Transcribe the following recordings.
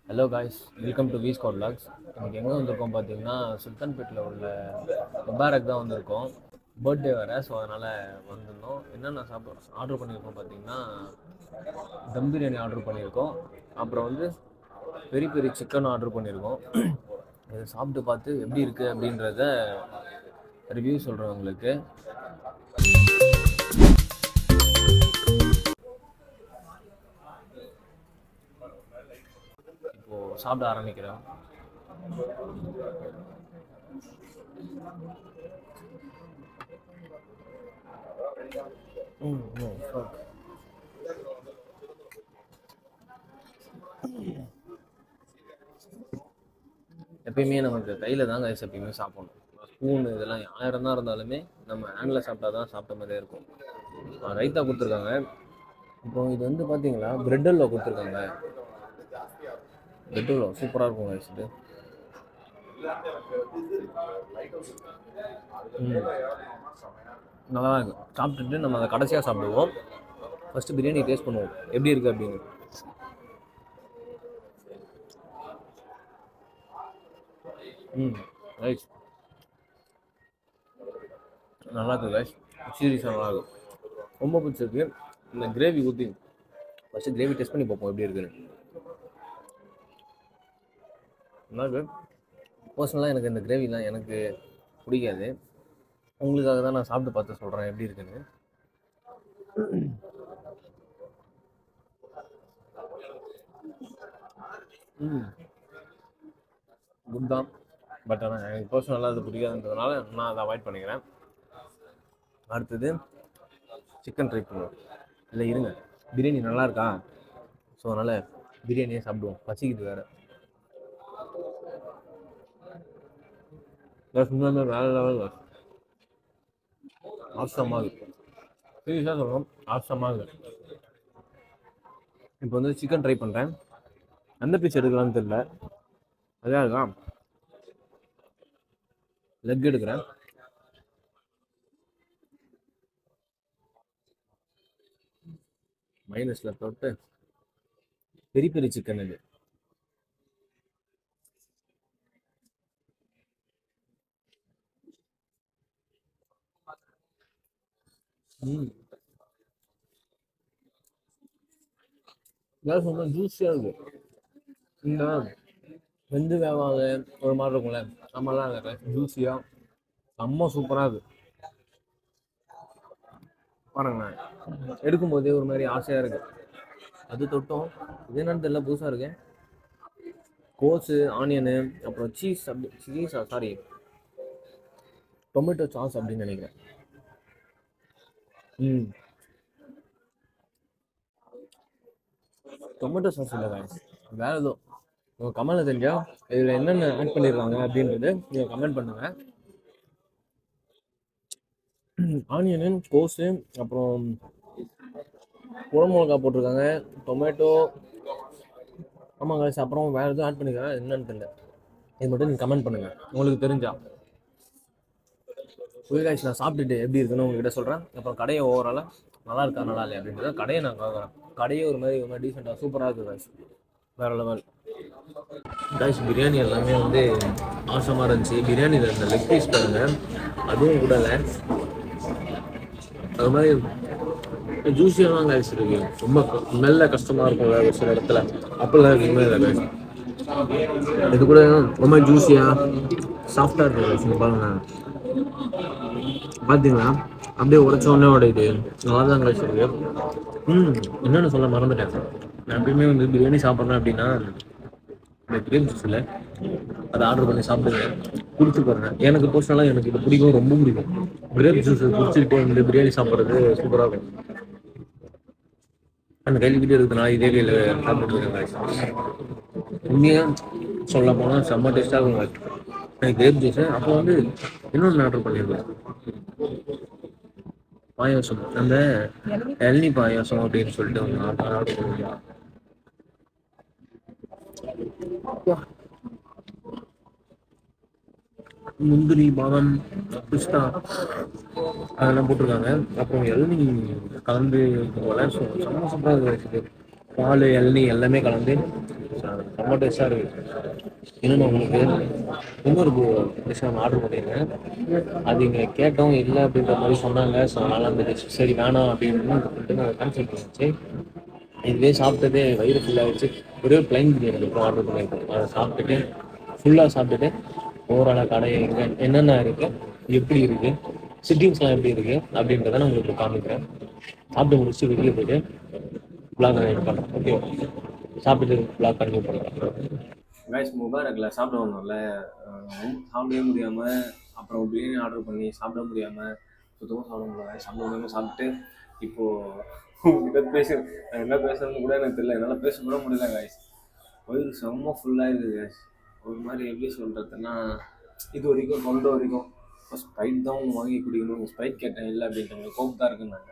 Hello guys, welcome to வீஸ் காட் vlogs. எனக்கு எங்கே வந்திருக்கோம் பார்த்தீங்கன்னா, சுல்தான்பேட்டில் உள்ள முபாரக் தான் வந்திருக்கோம். பர்த்டே வேறு, ஸோ அதனால் வந்திருந்தோம். என்னென்ன ஆர்டர் பண்ணியிருக்கோம் பார்த்தீங்கன்னா, தம் பிரியாணி ஆர்டர் பண்ணியிருக்கோம். அப்புறம் வந்து பெரிய பெரிய சிக்கன் ஆர்டர் பண்ணியிருக்கோம். இதை சாப்பிட்டு பார்த்து எப்படி இருக்குது அப்படின்றத ரிவ்யூ சொல்கிறேன் உங்களுக்கு. இப்போது சாப்பிட ஆரம்பிக்கிறேன். எப்பயுமே நமக்கு கையில் தான் கைஸ் எப்பயுமே சாப்பிடணும். ஸ்பூன் இதெல்லாம் 1000 தான் இருந்தாலுமே நம்ம ஹேண்டில் சாப்பிட்டா தான் சாப்பிட்ட மாதிரியே இருக்கும். ரைத்தா கொடுத்துருக்காங்க. இப்போ இது வந்து பார்த்தீங்களா, பிரெட் அல்வா கொடுத்துருக்காங்க. பிரெட் அல்வா சூப்பராக இருக்கும் கைஸ். இது நல்லா தான் இருக்கும். சாப்பிட்டுட்டு நம்ம அதை கடைசியாக சாப்பிடுவோம். ஃபஸ்ட்டு பிரியாணி டேஸ்ட் பண்ணுவோம் எப்படி இருக்குது அப்படின்னு. ரைட், நல்லா இருக்குது கைஸ். சீரியஸாக நல்லா இருக்கும். ரொம்ப பிடிச்சிருக்கு. இந்த கிரேவி ஊற்றி ஃபஸ்ட்டு கிரேவி டெஸ்ட் பண்ணி பார்ப்போம் எப்படி இருக்குன்னு. நல்லா இருக்கு. பர்சனலாக எனக்கு இந்த கிரேவிலாம் எனக்கு பிடிக்காது. உங்களுக்காக தான் நான் சாப்பிட்டு பார்த்து சொல்கிறேன் எப்படி இருக்குன்னு. குட் தான், பட் ஆனால் எனக்கு பர்சனலாக அது பிடிக்காதுன்றதுனால நான் அதை அவாய்ட் பண்ணிக்கிறேன். அடுத்தது சிக்கன் ட்ரை பண்ணுவோம். இல்லை இருங்க, பிரியாணி நல்லா இருக்கா, ஸோ அதனால் பிரியாணியே சாப்பிடுவோம். பசிக்குது வேறு. வேறு லெவல் ஆசமாக இருக்குது. சீரியஸாக சொல்கிறோம், ஆசமாக இருக்குது. இப்போ வந்து சிக்கன் ட்ரை பண்ணுறேன். எந்த பீஸ் எடுக்கலான்னு தெரியல. அதே இருக்கா, லெக் எடுக்கிறேன். மைனஸில் தொட்டு பெரிய பெரிய சிக்கன் இது. சொன்னால் ஜூஸியாக இருக்குது. இந்த வெந்து வேவாத ஒரு மாதிரி இருக்கும்ல, நம்மளாம் இல்லை, ஜூஸியாக செம்ம சூப்பராக இருக்குது. பாருங்களேன், எடுக்கும்போதே ஒரு மாதிரி ஆசையாக இருக்குது. அது தொட்டும் இது என்னன்னு தெரியல, புதுசாக இருக்கு. கோஸு, ஆனியனு, அப்புறம் சாரி டொமேட்டோ சாஸ் அப்படின்னு நினைக்கிறேன். டொமேட்டோ சாஸ் இல்லை guys, வேற ஏதோ. உங்கள் கமெண்ட்ல தெரிஞ்சா இதில் என்னென்ன ஆட் பண்ணிடுறாங்க அப்படின்றது நீங்கள் கமெண்ட் பண்ணுங்க. ஆனியனு, கோஸு, அப்புறம் குடமிளகா போட்டிருக்காங்க, டொமேட்டோ. ஆமாம் guys, அப்புறம் வேறு எதுவும் ஆட் பண்ணிக்கிறேன், என்னன்னு தெரியல. இது மட்டும் நீங்கள் கமெண்ட் பண்ணுங்கள் உங்களுக்கு தெரிஞ்சா. guys, நான் சாப்பிட்டுட்டு எப்படி இருக்குன்னு உங்ககிட்ட சொல்கிறேன். அப்புறம் கடையை ஓவராலாக நல்லா இருக்கா நல்லா இல்லையா அப்படின்றத கடையை நான் பார்க்குறேன். கடையே ஒரு மாதிரி டீசெண்டாக சூப்பராக இருக்குது guys, வேறு லெவல். guys, பிரியாணி எல்லாமே வந்து ஆசமாக இருந்துச்சு. பிரியாணியில் இருந்த லெக் பீஸ் பாருங்க, அதுவும் விடலை. அது மாதிரி ஜூஸியெல்லாம் guys இருக்கு. ரொம்ப மெல்ல கஷ்டமாக இருக்கும் வேறு சில இடத்துல, அப்போல்லாம் இருக்குமே இல்லை guys. இது கூட ரொம்ப ஜூஸியாக சாஃப்டாக இருக்குது guys. நீங்கள் பாருங்க, பார்த்தீங்களா, அப்படியே உடச்ச உடனே உடையுது. நல்லா தான் guys இருக்கு. என்னென்னு சொல்ல மறந்துட்டேன். நான் எப்பயுமே வந்து பிரியாணி சாப்பிட்றேன் அப்படின்னா இந்த கிரேப் ஜூஸில் அதை ஆர்டர் பண்ணி சாப்பிடுங்க, குடிச்சு பாருங்க. எனக்கு பர்சனலாக எனக்கு இது பிடிக்கும், ரொம்ப பிடிக்கும். கிரேப் ஜூஸ் குடிச்சுக்கிட்டே வந்து பிரியாணி சாப்பிட்றது சூப்பராக இருக்கும். அந்த கையில் வீடியோ இருக்குதுனால இதே கையில் சாப்பிட்டு இருக்கேன். உண்மையாக சொல்ல போனால் செம்ம டேஸ்ட்டாக இருக்கும் எனக்கு கிரேப் ஜூஸு. அப்போ வந்து இன்னொன்று ஆர்டர் பண்ணியிருக்கேன், பாயாசம், அந்த இளநீ பாயாசம் அப்படின்னு சொல்லிட்டு ஒன்று ஆர்டர் பண்ணியிருக்கேன். முந்திரி, பாதாம், பிஸ்தா அதெல்லாம் போட்டிருக்காங்க. அப்புறம் இளநீ கலந்து செம்ம சூப்பராக இருக்குது. பால், இளநீ எல்லாமே கலந்து ரொம்ப டேஸ்ட்டாக இருக்குது. இன்னொன்று உங்களுக்கு இன்னொரு டிஷ் நான் ஆர்டர் பண்ணியிருந்தேன். அது இங்கே கேட்டோம் இல்லை அப்படின்ற மாதிரி சொன்னாங்க. ஸோ அதனால் அந்த டிஷ் சரி வேணாம் அப்படின்னு சொல்லிட்டு நான் கேன்சல் பண்ணிச்சு. இதுவே சாப்பிட்டதே வயிறு ஃபுல்லாகிடுச்சு. ஒரே பிளைன் பிரியாணி மட்டும் ஆர்டர் பண்ணியிருக்கோம். அதை சாப்பிட்டுட்டு ஃபுல்லாக சாப்பிட்டுட்டு ஓவராலாக கடை எங்கே என்னென்ன இருக்குது, எப்படி இருக்குது, சிட்டிங்ஸ்லாம் எப்படி இருக்குது அப்படின்றத நான் உங்களுக்கு காமிக்கிறேன். சாப்பிட்டு முடிச்சுட்டு வெளியே போய்ட்டு vlog கண்டினியூ பண்ணுறேன். ஓகே, சாப்பிட்டு vlog கண்டினியூ பண்ணுறேன். கைஸ், முபாரக்கில் சாப்பிட வந்தோம்ல, சாப்பிடவே முடியாமல் அப்புறம் பிரியாணி ஆர்டர் பண்ணி சாப்பிட முடியாமல் சுத்தமாக சாப்பிட முடியல. சாப்பிட முடியாமல் சாப்பிட்டு இப்போது உங்ககிட்ட என்ன பேசுறதுன்னு கூட எனக்கு தெரியல. என்னால் பேச கூட முடியல கைஸ். வயிறு செம்ம ஃபுல்லாக இருக்குது கைஸ். ஒரு மாதிரி எப்படி சொல்கிறதுன்னா, இது வரைக்கும் கொண்ட வரைக்கும் இப்போ ஸ்ப்ரைட் தான் வாங்கி குடிக்கணும். ஸ்ப்ரைட் கேட்டேன், இல்லை அப்படின்ட்டாங்க. கோக் தான் இருக்குன்னாங்க.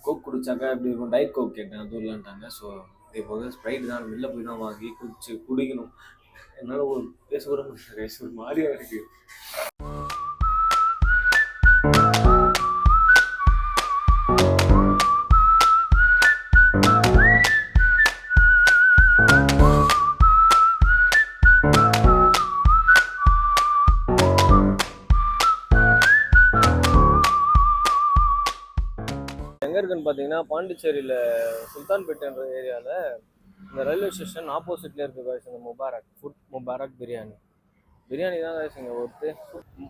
கோக் குடிச்சாக்கா எப்படி இருக்கும், டயட் கோக் கேட்டேன், அது இல்லைன்ட்டாங்க. ஸோ இப்போ வந்து ஸ்ப்ரைட் தான் வெளில போய் தான் வாங்கி குடிக்கணும். என்னால் ஒரு பேச கூட முடியல கைஸ். ஒரு மாதிரியாக இருக்குது. எங்கே இருக்குன்னு பார்த்தீங்கன்னா, பாண்டிச்சேரியில் சுல்தான்பேட்டைன்ற ஏரியாவில் இந்த ரயில்வே ஸ்டேஷன் ஆப்போசிட்லேயே இருக்குது காய்ஸ். இந்த முபாரக் பிரியாணி தான் காய்ஸ். இங்கே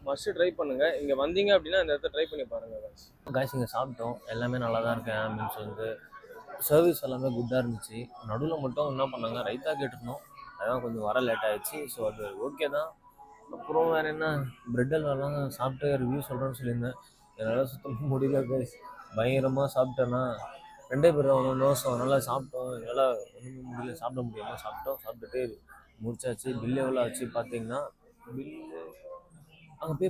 மஸ்ட்டு ட்ரை பண்ணுங்கள். இங்கே வந்தீங்க அப்படின்னா இந்த இடத்த ட்ரை பண்ணி பாருங்கள் காய்ஸ். காய்ஸ், இங்கே சாப்பிட்டோம், எல்லாமே நல்லா தான் இருக்கேன் அப்படின்னு சொல்லிட்டு சர்வீஸ் எல்லாமே குட்டாக இருந்துச்சு. நடுவில் மட்டும் என்ன பண்ணாங்க, ரைத்தா கேட்டிருந்தோம், அதான் கொஞ்சம் வர லேட் ஆகிடுச்சு. ஸோ அது ஓகே தான். அப்புறம் வேறு என்ன, பிரெட் அல்வாலாம் சாப்பிட்டு ரிவ்யூ சொல்கிறேன்னு சொல்லியிருந்தேன். என்னால் சுத்தமாக முடியல கைஸ். பயங்கரமாக சாப்பிட்டேன்னா 2 பேர் தான் வந்தோம். ஸோ அதனால் சாப்பிட்டோம். என்னால் ஒன்றுமே முடியல, சாப்பிட முடியாமல் சாப்பிட்டுட்டு முடிச்சாச்சு. பில்லு எவ்வளோ ஆச்சு பார்த்தீங்கன்னா, பில்லு அங்கே பே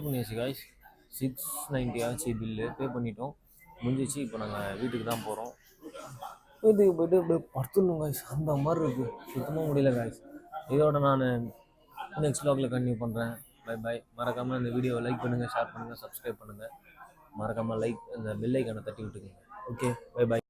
பண்ணியாச்சு கைஸ். 690 ஆச்சு பில்லு. பே பண்ணிட்டோம், முடிஞ்சிச்சு. இப்போ நாங்கள் வீட்டுக்கு தான் போகிறோம். வீட்டுக்கு போய்ட்டு அப்படியே படுத்துடணும் கைஸ். அந்த மாதிரி இருக்குது, சுத்தமாக முடியல கைஸ். இதோட நான் நெக்ஸ்ட் vlogல கண்டினியூ பண்ணுறேன். பை. மறக்காமல் இந்த வீடியோவை லைக் பண்ணுங்கள், ஷேர் பண்ணுங்கள், சப்ஸ்கிரைப் பண்ணுங்கள். மறக்காமல் இந்த பெல் ஐக்கானை தட்டி விட்டுருங்க. Okay, by.